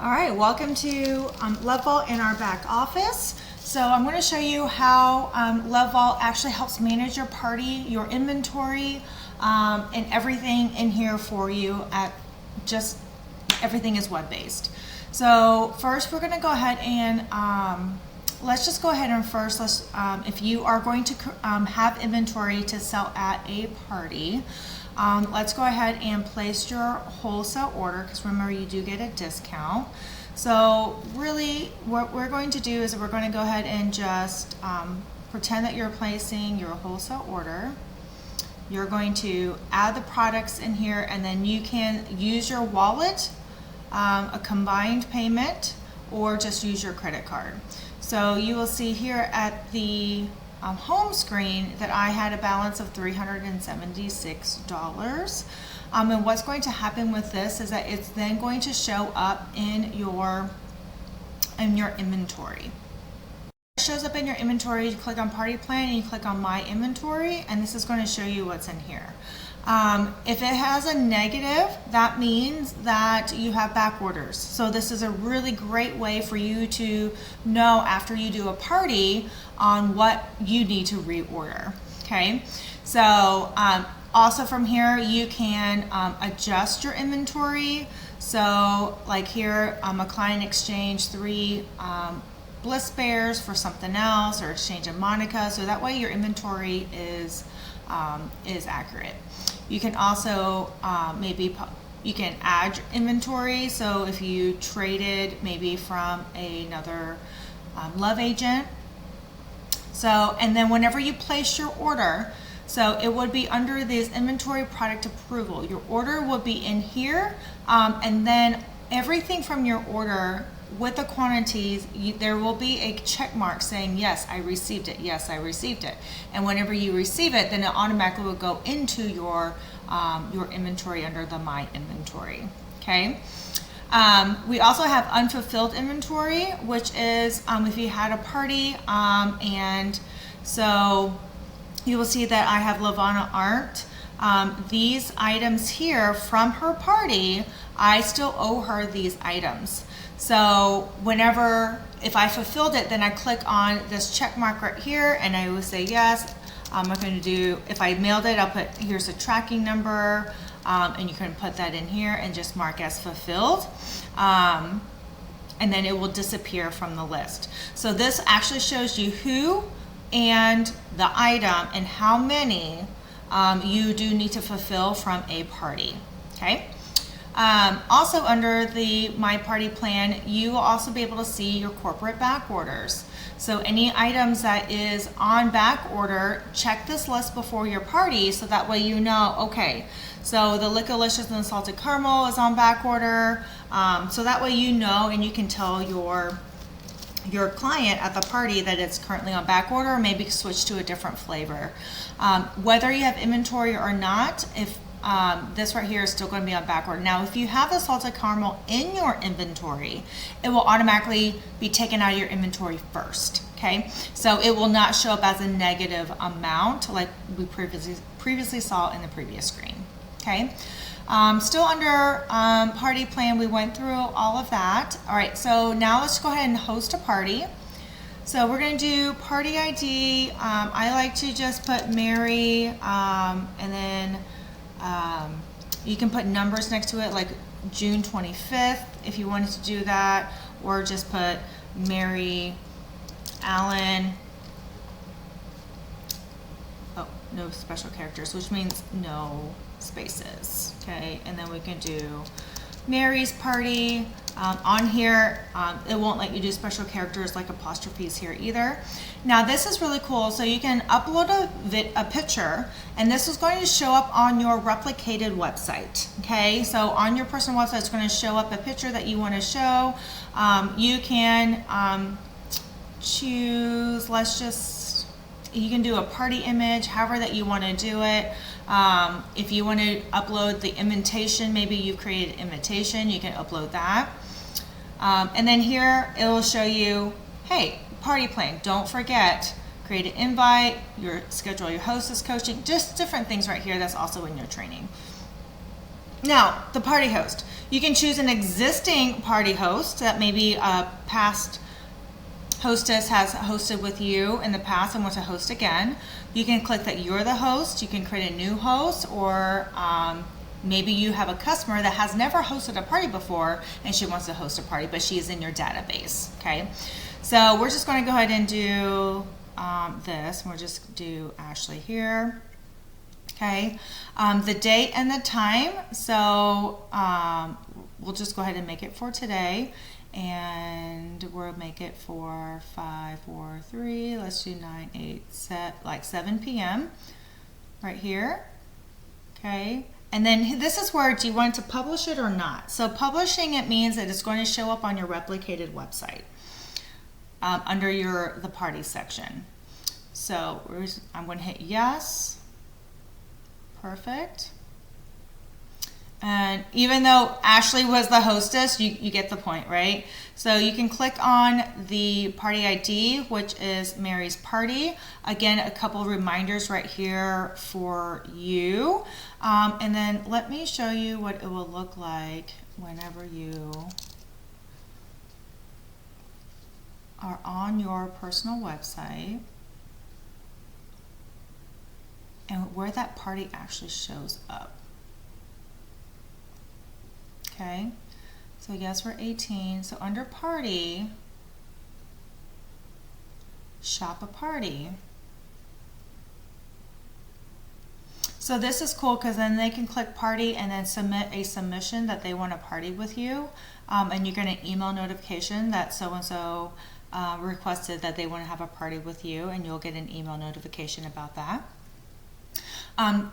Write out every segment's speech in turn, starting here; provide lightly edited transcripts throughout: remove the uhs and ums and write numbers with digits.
All right, welcome to LoveVault in our back office. So I'm going to show you how LoveVault actually helps manage your party, your inventory, and everything in here for you. Everything is web-based. So first we're going to go ahead and let's just go ahead and first if you are going to have inventory to sell at a party, let's go ahead and place your wholesale order, because remember, you do get a discount. So really what we're going to do is we're going to go ahead and just pretend that you're placing your wholesale order. You're going to add the products in here, and then you can use your wallet, a combined payment, or just use your credit card. So you will see here at the home screen that I had a balance of $376. And what's going to happen with this is that it's then going to show up in your inventory. It shows up in your inventory. You click on Party Plan and you click on My Inventory, and this is going to show you what's in here. If it has a negative, that means that you have back orders. So this is a really great way for you to know after you do a party on what you need to reorder. Okay, so also from here you can adjust your inventory. So like here, a client exchanged 3 Bliss Bears for something else, or exchange a Monica, so that way your inventory is accurate. You can also you can add your inventory. So if you traded maybe from another love agent, so, and then whenever you place your order, so it would be under this inventory product approval. Your order would be in here, and then everything from your order with the quantities, there will be a check mark saying, yes, I received it, yes, I received it. And whenever you receive it, then it automatically will go into your inventory under the My Inventory, okay? We also have unfulfilled inventory, which is if you had a party, and so you will see that I have Lavana Art. These items here from her party, I still owe her these items. So if I fulfilled it, then I click on this check mark right here, and I will say yes. I'm going to do, if I mailed it, I'll put, here's a tracking number, and you can put that in here and just mark as fulfilled. And then it will disappear from the list. So this actually shows you who and the item and how many you do need to fulfill from a party, okay? Also under the My Party Plan, you will also be able to see your corporate back orders. So any items that is on back order, check this list before your party, so that way you know, okay, so the Lickalicious and the Salted Caramel is on back order. So that way you know, and you can tell your client at the party that it's currently on back order, or maybe switch to a different flavor. Whether you have inventory or not, if this right here is still going to be on back order. Now, if you have the Salted Caramel in your inventory, it will automatically be taken out of your inventory first, okay? So it will not show up as a negative amount like we previously saw in the previous screen, okay? Still under Party Plan, we went through all of that. All right, so now let's go ahead and host a party. So we're going to do party ID. I like to just put Mary, and then you can put numbers next to it, like June 25th if you wanted to do that, or just put Mary Allen. Oh, no special characters, which means no spaces, okay? And then we can do Mary's party. On here, it won't let you do special characters like apostrophes here either. Now this is really cool. So you can upload a picture, and this is going to show up on your replicated website. Okay, so on your personal website, it's going to show up a picture that you want to show. You can choose, you can do a party image, however that you want to do it. If you want to upload the invitation, maybe you've created an invitation, you can upload that. And then here it will show you, hey, party plan, don't forget, create an invite, schedule your hostess coaching, just different things right here that's also in your training. Now, the party host. You can choose an existing party host that maybe a past hostess has hosted with you in the past and wants to host again. You can click that you're the host. You can create a new host, or maybe you have a customer that has never hosted a party before and she wants to host a party, but she is in your database. Okay, so we're just going to go ahead and do this. We'll just do Ashley here. Okay, the date and the time. So we'll just go ahead and make it for today, and we'll make it for 5/4/3. Let's do 7 p.m. right here. Okay, and then this is where, do you want to publish it or not? So publishing it means that it's going to show up on your replicated website under the party section. So I'm going to hit yes. Perfect. And even though Ashley was the hostess, you get the point, right? So you can click on the party ID, which is Mary's Party. Again, a couple reminders right here for you. And then let me show you what it will look like whenever you are on your personal website, and where that party actually shows up. Okay, so yes, we're 18. So under party, shop a party. So this is cool because then they can click party and then submit a submission that they want to party with you, and you're going to email notification that so-and-so requested that they want to have a party with you, and you'll get an email notification about that.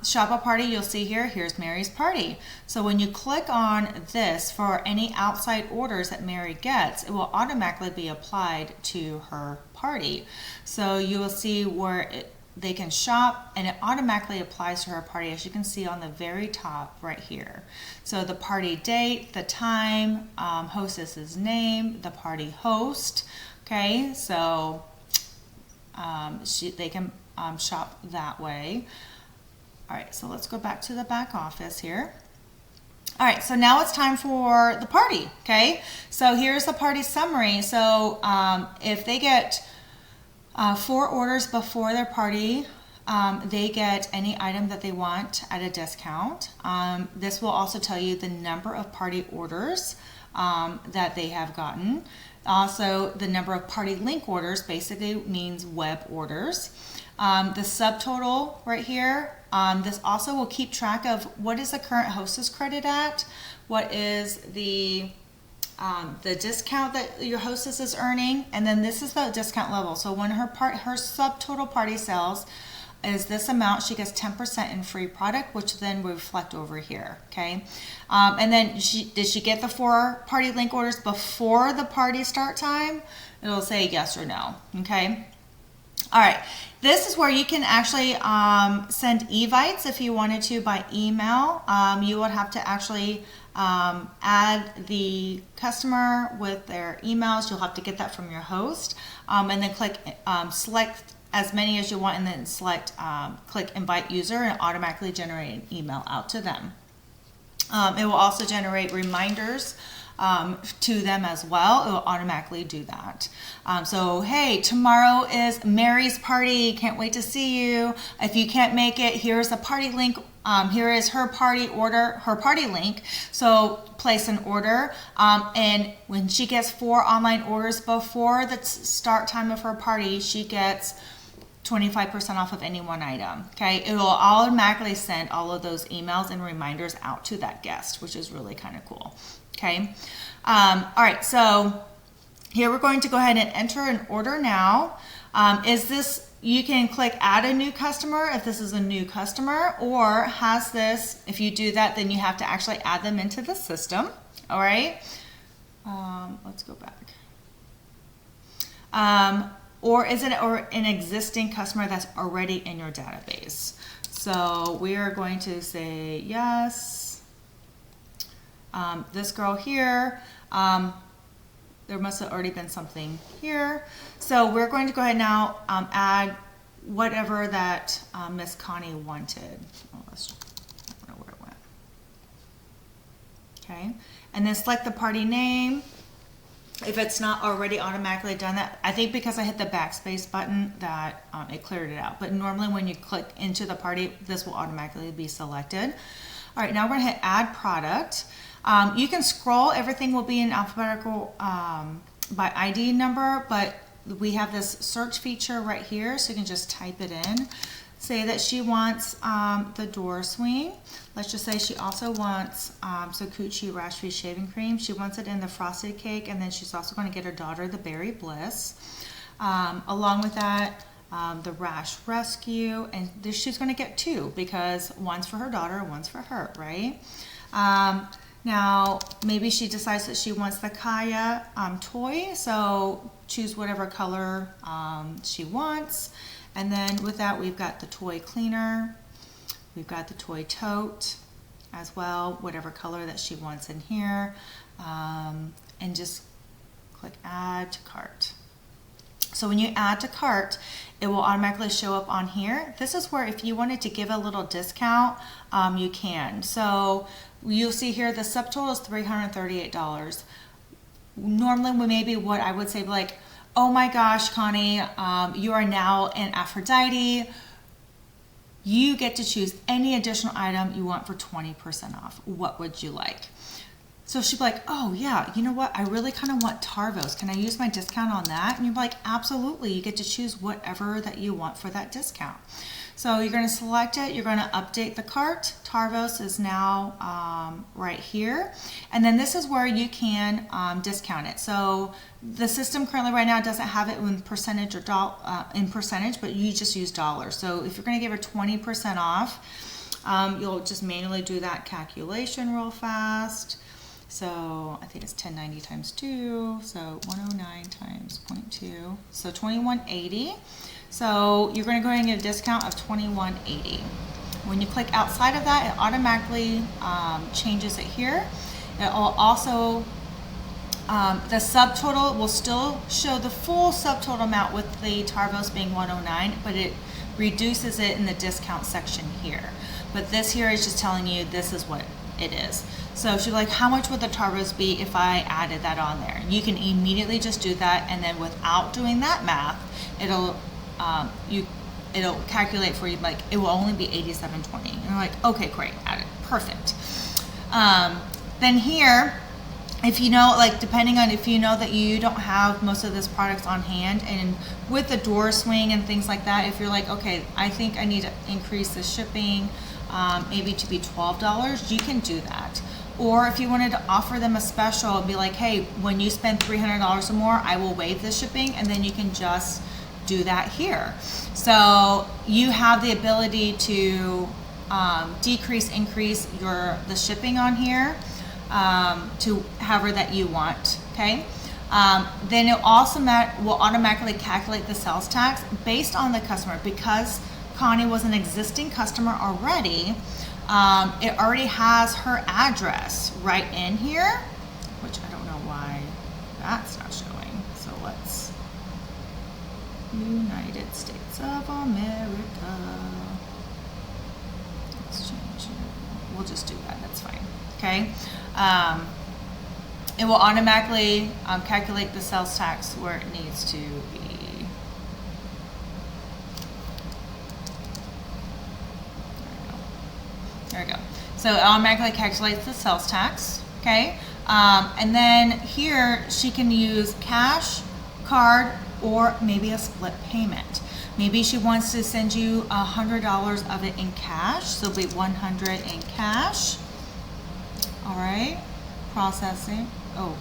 Shop a party, you'll see here's Mary's Party. So when you click on this, for any outside orders that Mary gets, it will automatically be applied to her party. So you will see where they can shop, and it automatically applies to her party, as you can see on the very top right here. So the party date, the time, hostess's name, the party host. Okay, so they can shop that way. All right, so let's go back to the back office here. All right, so now it's time for the party, okay? So here's the party summary. So if they get 4 orders before their party, they get any item that they want at a discount. This will also tell you the number of party orders that they have gotten. Also, the number of party link orders basically means web orders. The subtotal right here, this also will keep track of what is the current hostess credit at, what is the discount that your hostess is earning, and then this is the discount level. So when her subtotal party sales is this amount, she gets 10% in free product, which then will reflect over here, okay? And then did she get the 4 party link orders before the party start time? It'll say yes or no, okay? All right, this is where you can actually send evites if you wanted to by email. You would have to actually add the customer with their emails. You'll have to get that from your host, and then click select as many as you want, and then select click invite user, and automatically generate an email out to them. It will also generate reminders to them as well. It will automatically do that. So hey, tomorrow is Mary's Party. Can't wait to see you. If you can't make it, here's a party link. Here is her party link. So place an order, and when she gets 4 online orders before the start time of her party, she gets 25% off of any one item. Okay, it will automatically send all of those emails and reminders out to that guest, which is really kind of cool. Okay, all right, so here we're going to go ahead and enter an order now. You can click add a new customer if this is a new customer, or has this, if you do that, then you have to actually add them into the system. All right, let's go back. Or is it an existing customer that's already in your database? So we are going to say yes. This girl here, there must have already been something here. So we're going to go ahead now add whatever that Miss Connie wanted. Oh, I don't know where it went. Okay, and then select the party name. If it's not already automatically done that, I think because I hit the backspace button that it cleared it out. But normally when you click into the party, this will automatically be selected. All right, now we're gonna hit add product. You can scroll, everything will be in alphabetical by ID number, but we have this search feature right here, so you can just type it in. Say that she wants the door swing. Let's just say she also wants Sakuchi Rash Free Shaving Cream. She wants it in the frosted cake, and then she's also going to get her daughter the Berry Bliss. Along with that, the Rash Rescue, and she's going to get 2 because one's for her daughter, one's for her, right? Now, maybe she decides that she wants the Kaya toy, so choose whatever color she wants. And then with that, we've got the toy cleaner, we've got the toy tote as well, whatever color that she wants in here, and just click add to cart. So when you add to cart, it will automatically show up on here. This is where if you wanted to give a little discount, you can. So you'll see here the subtotal is $338. Normally, maybe what I would say, like, oh my gosh, Connie, you are now an Aphrodite. You get to choose any additional item you want for 20% off. What would you like? So she'd be like, oh yeah, you know what? I really kind of want Tarvos. Can I use my discount on that? And you're like, absolutely. You get to choose whatever that you want for that discount. So you're going to select it. You're going to update the cart. Tarvos is now right here. And then this is where you can discount it. So the system currently right now doesn't have it in percentage or in percentage, but you just use dollars. So if you're going to give her 20% off, you'll just manually do that calculation real fast. So I think it's 1090 times 2, so 109 times 0.2, so 2180. So you're going to go ahead and get a discount of 2180. When you click outside of that, it automatically changes it here. It will also, the subtotal will still show the full subtotal amount with the Tarvos being 109, but it reduces it in the discount section here. But this here is just telling you this is what it is. So she's like, how much would the Tarvos be if I added that on there? You can immediately just do that, and then without doing that math, it'll calculate for you, like it will only be $87.20. And you're like, okay, great, add it, perfect. Then here, if you know, like depending on if you know that you don't have most of this products on hand, and with the door swing and things like that, if you're like, okay, I think I need to increase the shipping, maybe to be $12, you can do that. Or if you wanted to offer them a special and be like, hey, when you spend $300 or more, I will waive the shipping, and then you can just do that here. So you have the ability to decrease, increase the shipping on here to however that you want, okay? Then it also will automatically calculate the sales tax based on the customer. Because Connie was an existing customer already, it already has her address right in here, which I don't know why that's not showing. So let's, United States of America. Let's change it. We'll just do that, that's fine, okay? It will automatically calculate the sales tax where it needs to be. There we go. So it automatically calculates the sales tax, okay? And then here she can use cash, card, or maybe a split payment. Maybe she wants to send you $100 of it in cash, so it'll be $100 in cash. All right, processing. Oh,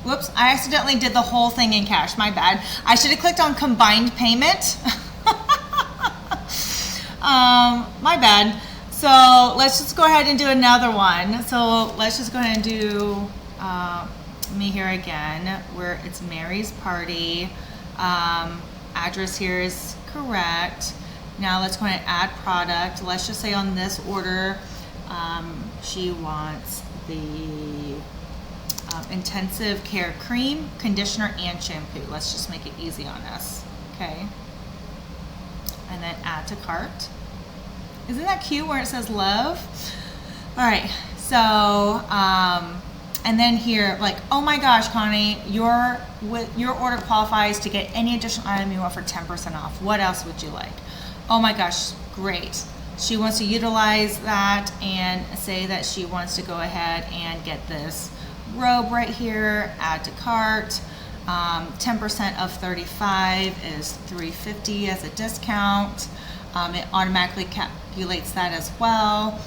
whoops, I accidentally did the whole thing in cash, my bad. I should have clicked on combined payment. My bad. So let's just go ahead and do another one. So let's just go ahead and do me here again, where it's Mary's Party. Address here is correct. Now let's go ahead and add product. Let's just say on this order, she wants the intensive care cream, conditioner, and shampoo. Let's just make it easy on us, okay? And then add to cart. Isn't that cute where it says love? All right, so And then here, like, oh my gosh, Connie, your order qualifies to get any additional item you want for 10% off. What else would you like? Oh my gosh, great. She wants to utilize that and say that she wants to go ahead and get this robe right here, add to cart. 10% of 35 is $3.50 as a discount. It automatically calculates that as well.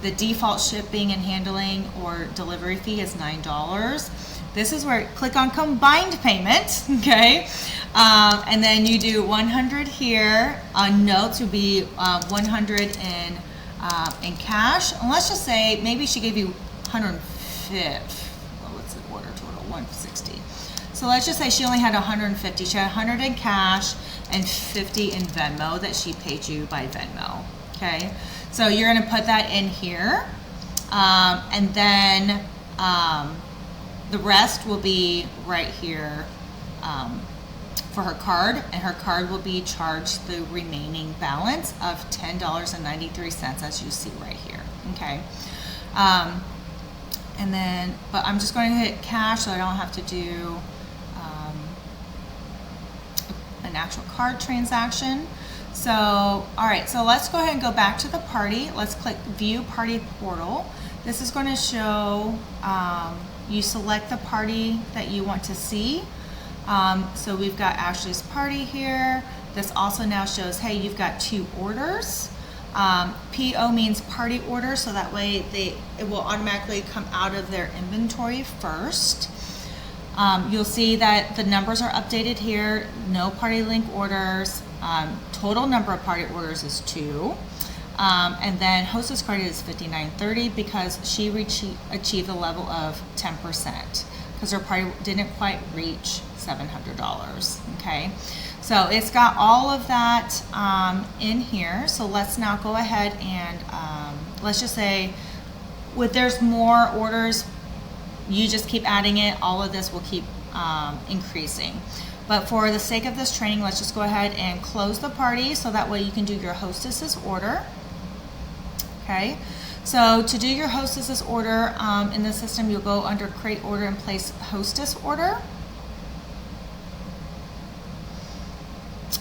The default shipping and handling or delivery fee is $9. This is where click on combined payment, okay? And then you do 100 here. On notes would be 100 in cash. And let's just say maybe she gave you 150. Well, what's the order total? 160. So let's just say she only had 150. She had 100 in cash and 50 in Venmo that she paid you by Venmo. Okay, so you're going to put that in here, and then the rest will be right here for her card, and her card will be charged the remaining balance of $10.93 as you see right here. Okay, and then, but I'm just going to hit cash so I don't have to do an actual card transaction. So, all right, so let's go ahead and go back to the party. Let's click View Party Portal. This is going to show, you select the party that you want to see. So we've got Ashley's party here. This also now shows, hey, you've got 2 orders. PO means party order, so that way it will automatically come out of their inventory first. You'll see that the numbers are updated here. No party link orders. Total number of party orders is 2. And then hostess credit is $59.30 because she achieved a level of 10% because her party didn't quite reach $700. Okay, so it's got all of that in here. So let's now go ahead and let's just say there's more orders, you just keep adding it. All of this will keep increasing. But for the sake of this training, let's just go ahead and close the party so that way you can do your hostess's order. Okay, so to do your hostess's order in the system, you'll go under create order and place hostess order.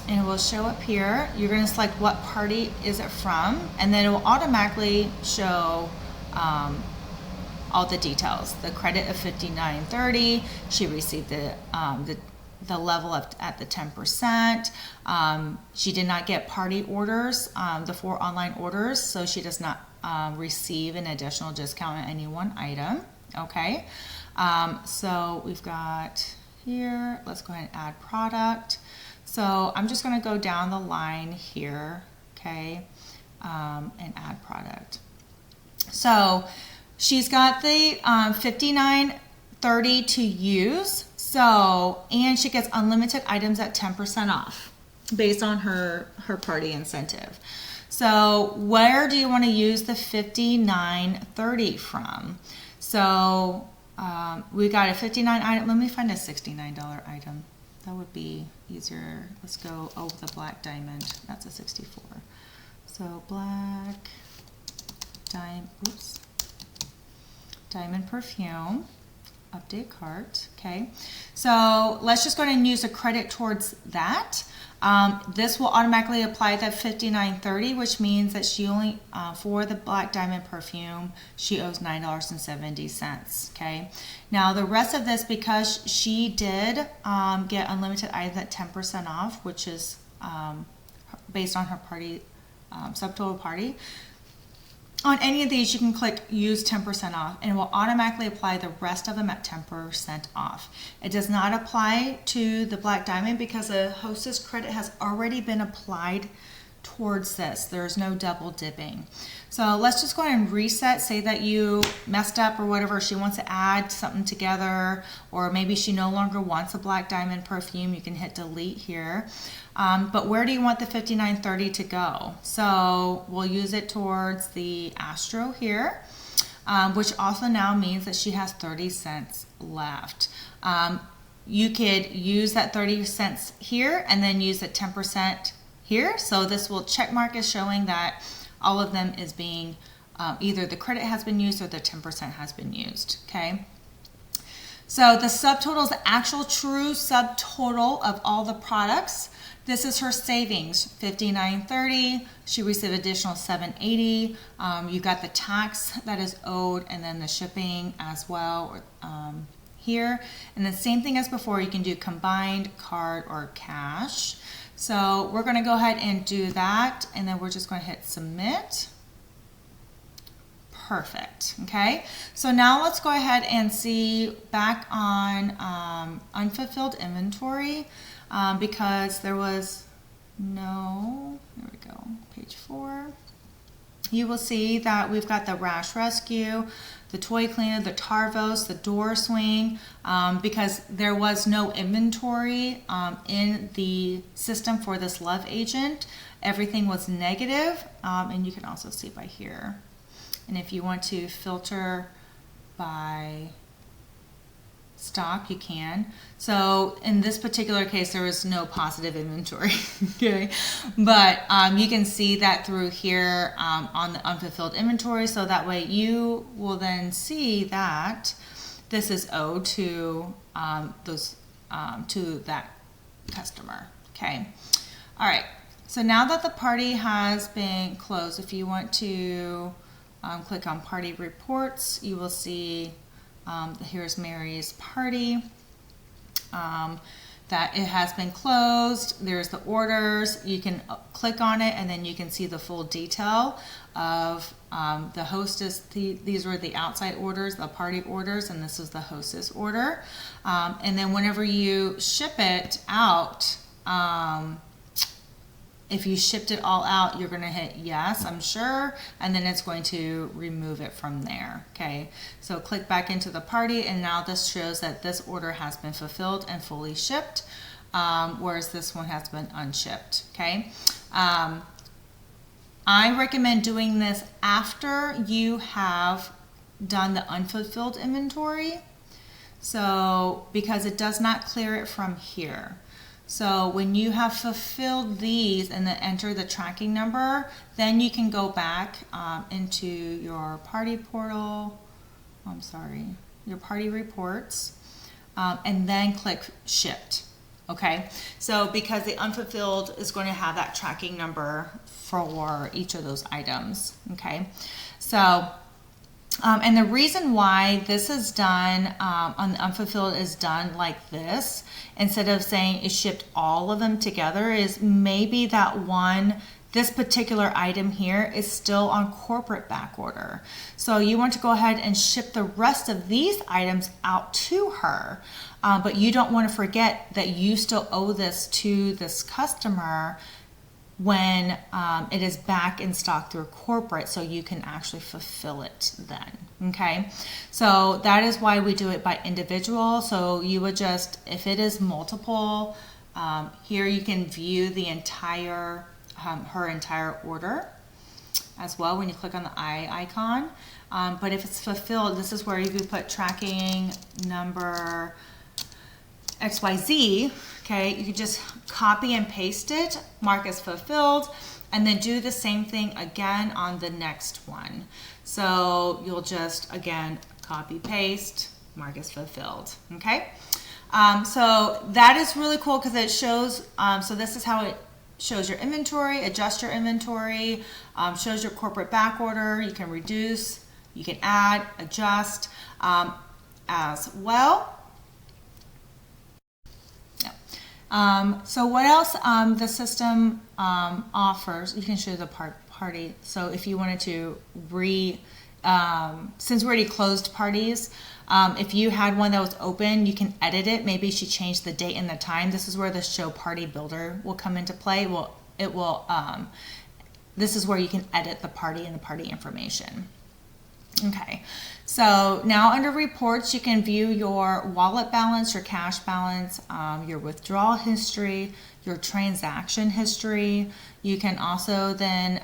And it will show up here. You're going to select what party is it from, and then it will automatically show all the details. The credit of $59.30. She received the level at the 10%. She did not get party orders, the 4 online orders, so she does not receive an additional discount on any one item. Okay, so we've got here, let's go ahead and add product. So I'm just going to go down the line here, okay, and add product. So she's got the $59.30 to use. So, and she gets unlimited items at 10% off based on her party incentive. So where do you want to use the $59.30 from? So we got a $59 item. Let me find a $69 item. That would be easier. Let's go, the black diamond. That's a 64. So black diamond perfume. Update cart. Okay, so let's just go ahead and use a credit towards that. This will automatically apply that $59.30, which means that she only for the black diamond perfume she owes $9.70. Okay, now the rest of this, because she did get unlimited items at 10% off, which is based on her party subtotal party. On any of these, you can click use 10% off and it will automatically apply the rest of them at 10% off. It does not apply to the black diamond because a hostess credit has already been applied towards this. There's no double dipping. So let's just go ahead and reset. Say that you messed up or whatever. She wants to add something together, or maybe she no longer wants a black diamond perfume. You can hit delete here. But where do you want the $59.30 to go? So we'll use it towards the Astro here, which also now means that she has 30 cents left. You could use that 30 cents here and then use the 10% here. So this will check mark as showing that all of them is being either the credit has been used or the 10% has been used, okay? So the subtotal is the actual true subtotal of all the products. This is her savings, $59.30. She received additional $7.80. You got the tax that is owed and then the shipping as well here. And the same thing as before, you can do combined, card, or cash. So we're going to go ahead and do that, and then we're just going to hit submit. Perfect. Okay, so now let's go ahead and see back on unfulfilled inventory because there was no, there we go, page 4. You will see that we've got the Rash Rescue, the Toy Cleaner, the Tarvos, the Door Swing, because there was no inventory in the system for this Love Agent. Everything was negative, and you can also see by here. And if you want to filter by stock, you can. So in this particular case, there was no positive inventory, okay? But you can see that through here on the unfulfilled inventory, so that way you will then see that this is owed to to that customer, okay? All right, so now that the party has been closed, if you want to click on party reports, you will see here's Mary's party, that it has been closed. There's the orders. You can click on it and then you can see the full detail of the hostess. These were the outside orders, the party orders, and this is the hostess order. And then whenever you ship it out, if you shipped it all out, you're going to hit yes, I'm sure, and then it's going to remove it from there, okay? So click back into the party, and now this shows that this order has been fulfilled and fully shipped, whereas this one has been unshipped, okay? I recommend doing this after you have done the unfulfilled inventory, so because it does not clear it from here. So when you have fulfilled these and then enter the tracking number, then you can go back into your party portal, your party reports, and then click shipped, okay? So because the unfulfilled is going to have that tracking number for each of those items, okay? So, and the reason why this is done on the unfulfilled is done like this, instead of saying it shipped all of them together, is maybe that this particular item here is still on corporate back order. So you want to go ahead and ship the rest of these items out to her, but you don't want to forget that you still owe this to this customer when it is back in stock through corporate, so you can actually fulfill it then, okay? So that is why we do it by individual. So you would just, if it is multiple, here you can view the entire, her entire order as well when you click on the eye icon. But if it's fulfilled, this is where you can put tracking number XYZ, okay? You can just copy and paste it, mark as fulfilled, and then do the same thing again on the next one. So you'll just, again, copy, paste, mark as fulfilled, okay? So that is really cool because it shows, so this is how it shows your inventory, adjust your inventory, shows your corporate back order. You can reduce, you can add, adjust as well. So what else the system offers, you can show the party. So if you wanted to since we already closed parties, if you had one that was open, you can edit it. Maybe she changed the date and the time. This is where the show party builder will come into play. This is where you can edit the party and the party information. Okay, so now under reports, you can view your wallet balance, your cash balance, your withdrawal history, your transaction history. You can also then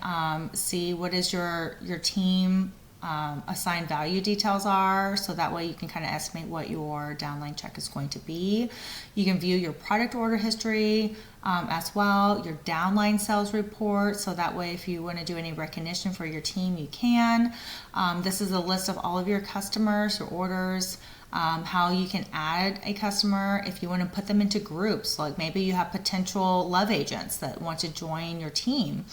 see what is your team assigned value details are, so that way you can kind of estimate what your downline check is going to be. You can view your product order history as well, your downline sales report, so that way if you want to do any recognition for your team, you can. This is a list of all of your customers, your orders, how you can add a customer if you want to put them into groups. Like maybe you have potential love agents that want to join your team.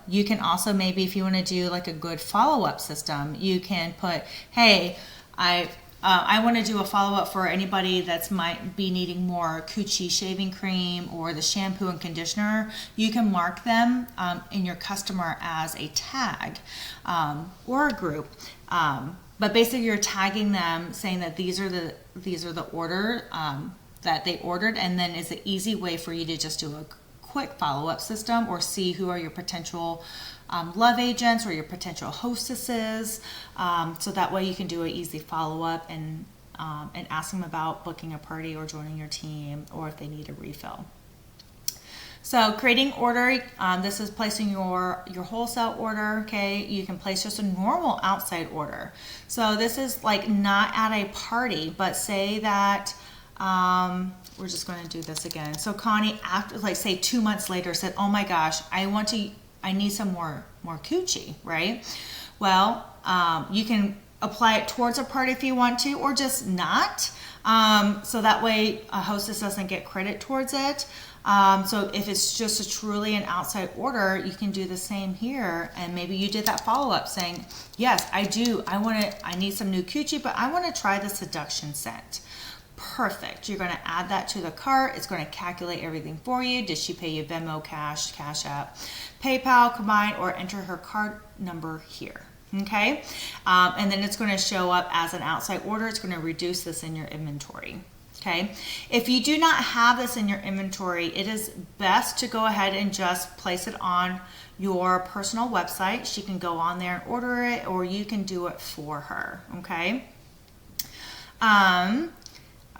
You can also, maybe if you want to do like a good follow-up system, you can put, hey, I want to do a follow-up for anybody that's might be needing more Coochie shaving cream or the shampoo and conditioner. You can mark them in your customer as a tag or a group. But basically you're tagging them saying that these are the order that they ordered, and then it's an easy way for you to just do a quick follow-up system or see who are your potential love agents or your potential hostesses, so that way you can do an easy follow-up and ask them about booking a party or joining your team, or if they need a refill. So creating order, this is placing your wholesale order, okay? You can place just a normal outside order. So this is like not at a party, but say that, we're just going to do this again. So Connie, after like say 2 months later, said, oh my gosh, I need some more Coochie, right? Well, you can apply it towards a party if you want to, or just not. So that way a hostess doesn't get credit towards it. So if it's just truly an outside order, you can do the same here. And maybe you did that follow-up saying, yes, I need some new Coochie, but I want to try the seduction scent. Perfect. You're going to add that to the cart. It's going to calculate everything for you. Did she pay you Venmo, Cash, Cash App, PayPal, combine, or enter her card number here? Okay. And then it's going to show up as an outside order. It's going to reduce this in your inventory. Okay. If you do not have this in your inventory, it is best to go ahead and just place it on your personal website. She can go on there and order it, or you can do it for her. Okay.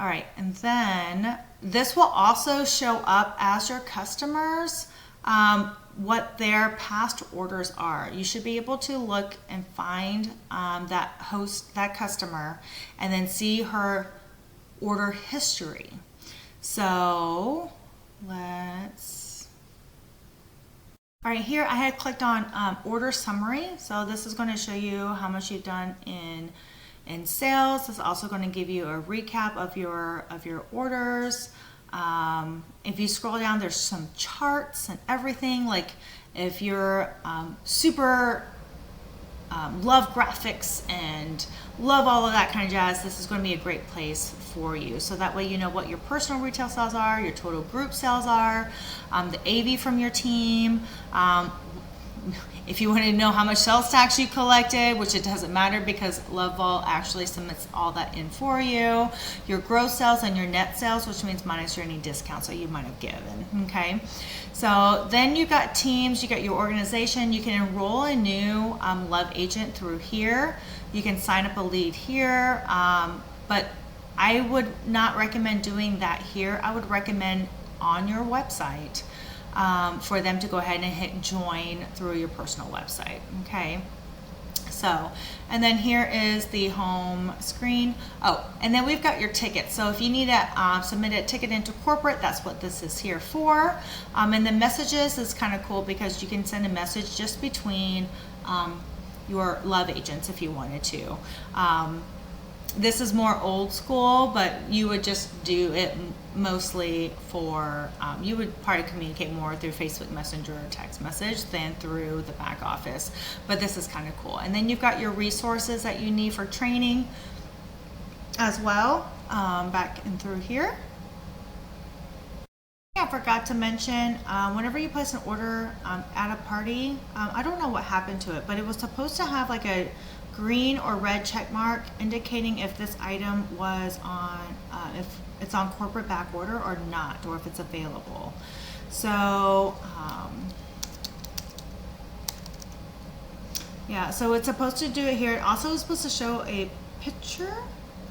All right, and then this will also show up as your customers, what their past orders are. You should be able to look and find that customer, and then see her order history. So let's, all right, here I had clicked on order summary. So this is going to show you how much you've done in sales. This is also going to give you a recap of your orders. If you scroll down, there's some charts and everything. Like if you're super love graphics and love all of that kind of jazz, this is going to be a great place for you. So that way you know what your personal retail sales are, your total group sales are, the AV from your team. If you want to know how much sales tax you collected, which it doesn't matter because Lovevault actually submits all that in for you, your gross sales and your net sales, which means minus any discounts that you might have given, okay? So then you got teams, you got your organization, you can enroll a new love agent through here. You can sign up a lead here, but I would not recommend doing that here. I would recommend on your website. For them to go ahead and hit join through your personal website. Okay. So, and then here is the home screen. Oh, and then we've got your ticket. So if you need to submit a ticket into corporate, that's what this is here for. And the messages is kind of cool because you can send a message just between your love agents if you wanted to. This is more old school, but you would just do it mostly for, you would probably communicate more through Facebook Messenger or text message than through the back office. But this is kind of cool. And then you've got your resources that you need for training as well, back and through here. I forgot to mention, whenever you place an order at a party, I don't know what happened to it, but it was supposed to have like a green or red check mark indicating if this item was on, if it's on corporate back order or not, or if it's available. So yeah, so it's supposed to do it here. It also is supposed to show a picture.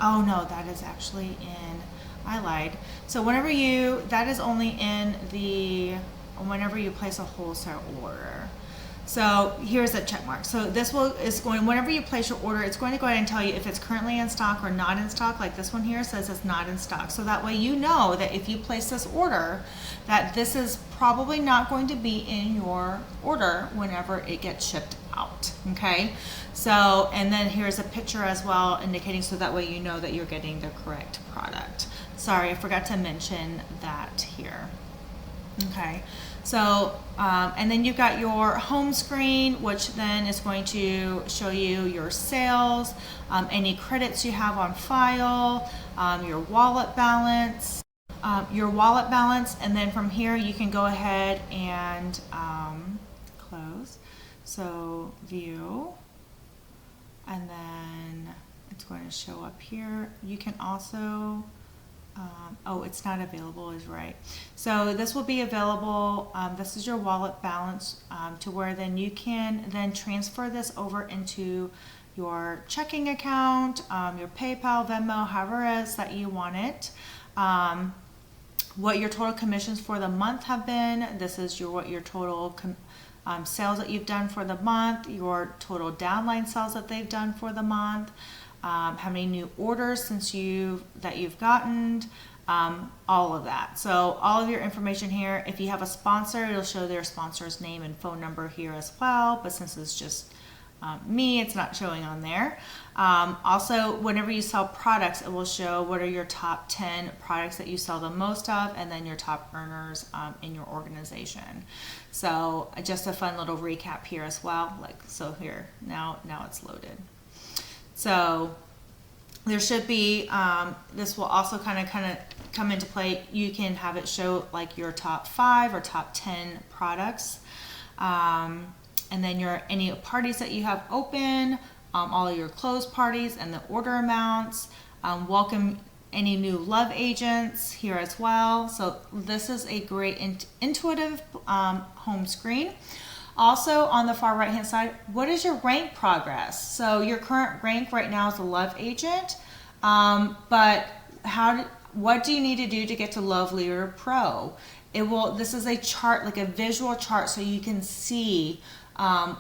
Oh no, that is actually in, I lied. So whenever you, that is only in the, whenever you place a wholesale order. So here's a check mark. So this is going, whenever you place your order, it's going to go ahead and tell you if it's currently in stock or not in stock. Like this one here says it's not in stock. So that way you know that if you place this order, that this is probably not going to be in your order whenever it gets shipped out. Okay. So, and then here's a picture as well indicating, so that way you know that you're getting the correct product. Sorry, I forgot to mention that here. Okay, so and then you've got your home screen, which then is going to show you your sales, any credits you have on file, your wallet balance, and then from here you can go ahead and close. So view, and then it's going to show up here. You can also oh, it's not available is right. So this will be available. This is your wallet balance to where then you can then transfer this over into your checking account, your PayPal, Venmo, however it is that you want it. What your total commissions for the month have been. This is what your total sales that you've done for the month, your total downline sales that they've done for the month. How many new orders since you've gotten, all of that. So all of your information here. If you have a sponsor, it'll show their sponsor's name and phone number here as well. But since it's just me, it's not showing on there. Also, whenever you sell products, it will show what are your top 10 products that you sell the most of, and then your top earners in your organization. So just a fun little recap here as well. Like so here now it's loaded. So there should be, this will also kind of come into play. You can have it show like your top 5 or top 10 products. And then any parties that you have open, all of your closed parties and the order amounts. Welcome any new love agents here as well. So this is a great intuitive home screen. Also on the far right hand side, what is your rank progress? So your current rank right now is a love agent, but what do you need to do to get to Love Leader Pro? This is a chart, like a visual chart, so you can see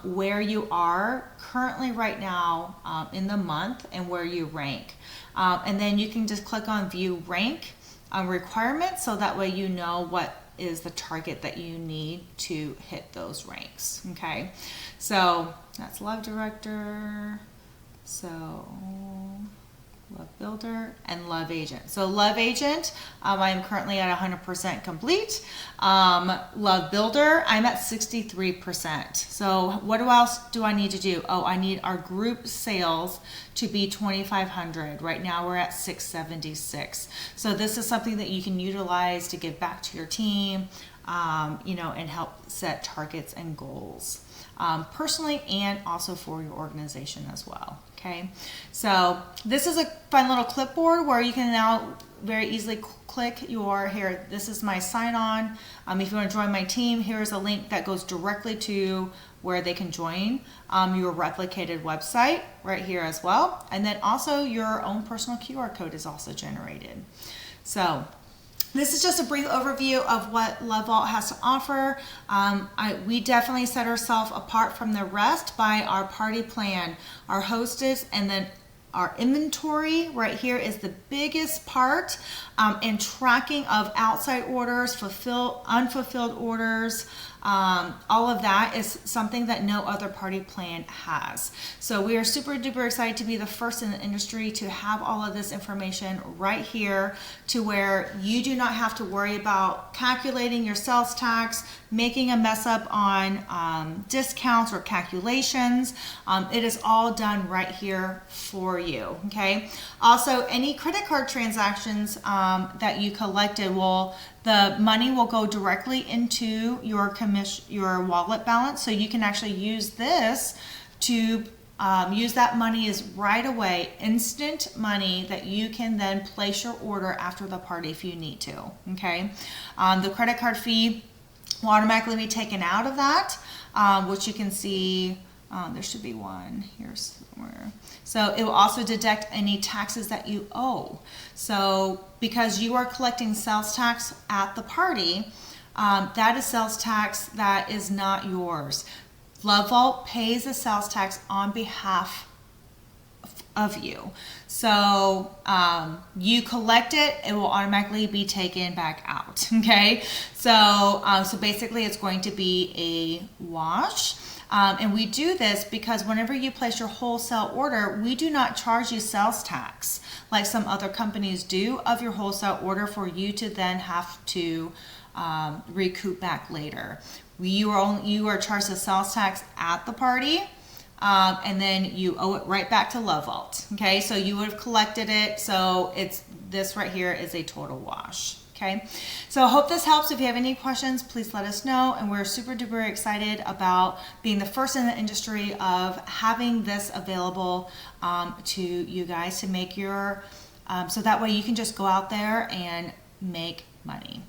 where you are currently right now in the month and where you rank. And then you can just click on view rank requirements, so that way you know what is the target that you need to hit those ranks. Okay, so that's Love Director, so Love Builder, and Love Agent. So Love Agent, I am currently at 100% complete. Love Builder, I'm at 63%. So what else do I need to do? Oh, I need our group sales to be 2,500. Right now we're at 676. So this is something that you can utilize to give back to your team, and help set targets and goals. Personally and also for your organization as well. Okay, so this is a fun little clipboard where you can now very easily click here. This is my sign on. If you want to join my team, here's a link that goes directly to where they can join your replicated website right here as well. And then also your own personal QR code is also generated. So this is just a brief overview of what Love Vault has to offer. We definitely set ourselves apart from the rest by our party plan, our hostess, and then our inventory right here is the biggest part in tracking of outside orders, unfulfilled orders. All of that is something that no other party plan has. So we are super duper excited to be the first in the industry to have all of this information right here, to where you do not have to worry about calculating your sales tax, making a mess up on discounts or calculations. It is all done right here for you. Okay. Also, any credit card transactions that you collected, the money will go directly into your wallet balance, so you can actually use this to use that money as right away, instant money that you can then place your order after the party if you need to. Okay, the credit card fee will automatically be taken out of that, which you can see. There should be one here somewhere. So it will also deduct any taxes that you owe. So because you are collecting sales tax at the party, that is sales tax that is not yours. Love Vault pays the sales tax on behalf of you. So you collect it, it will automatically be taken back out. Okay, so so basically it's going to be a wash. And we do this because whenever you place your wholesale order, we do not charge you sales tax like some other companies do of your wholesale order for you to then have to recoup back later. You are charged the sales tax at the party, and then you owe it right back to Love Vault. Okay, so you would have collected it, so it's this right here is a total wash. Okay, so I hope this helps. If you have any questions, please let us know. And we're super duper excited about being the first in the industry of having this available to you guys to make your, so that way you can just go out there and make money.